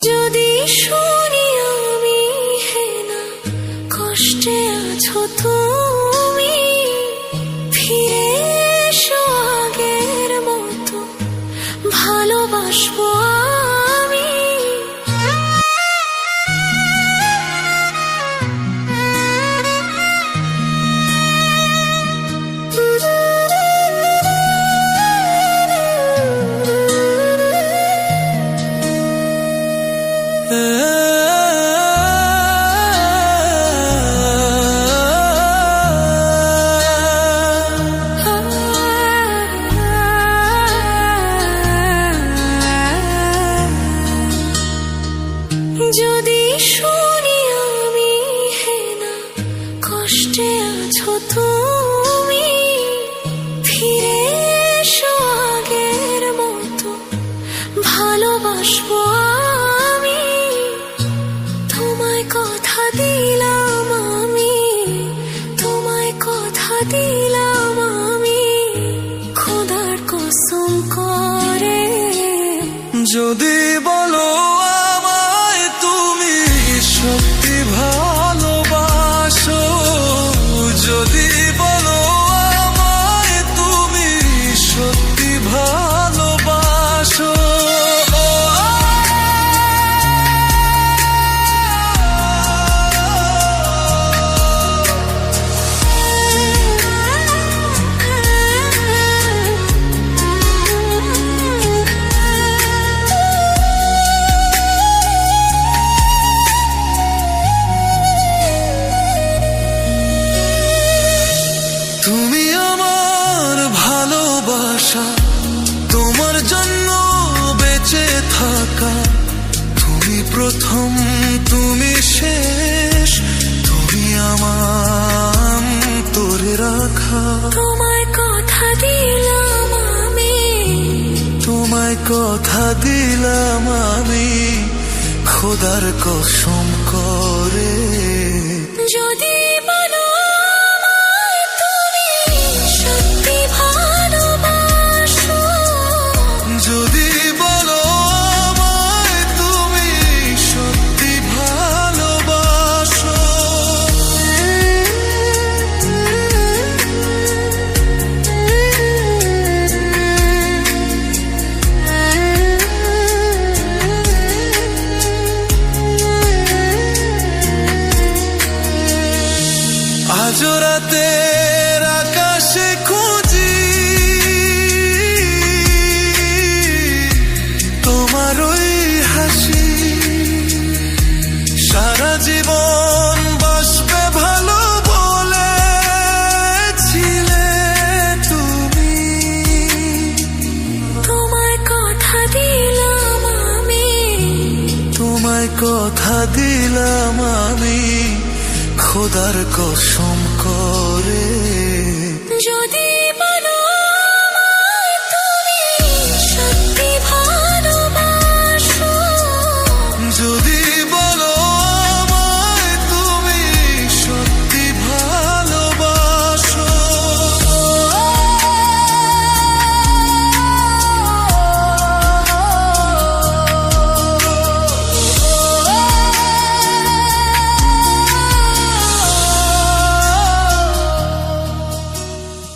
যদি শুনি আমি হেনা কষ্টে আছো তুমি, ফিরে এসো আগের মতো ভালোবাসবো আমি। যদি শুনি আমি হেনা কষ্টে আছো তুমি, ফিরে এসো আগের মতো ভালোবাসবো আমি। তোমায় কথা দিলাম আমি, তোমায় কথা দিলাম আমি, খোদার কসম করে। যদি বলো আমায় তুমি সত্যি ভালোবাসো, যদি বলো আমায় তুমি সত্যি ভালোবাসো, তুমি আমার ভালোবাসা, তোমার জন্য বেঁচে থাকা, তুমি প্রথম তুমি শেষ, তুমি আমার তোরে রাখা। তোমায় কথা দিলাম আমি, তোমায় কথা দিলাম আমি, খোদার কসম করে। যদি বলো আমায় তুমি সত্যি ভালোবাসো, যদি বলো আমায় তুমি সত্যি ভালোবাসো, আজ রাতের আকাশে খুঁজি তোমার ওই হাসি, সারা জীবন বাসবে ভালো বলেছিলে তুমি। তোমায় কথা দিলাম আমি, তোমায় কথা দিলাম আমি, খোদার কসম করে। যদি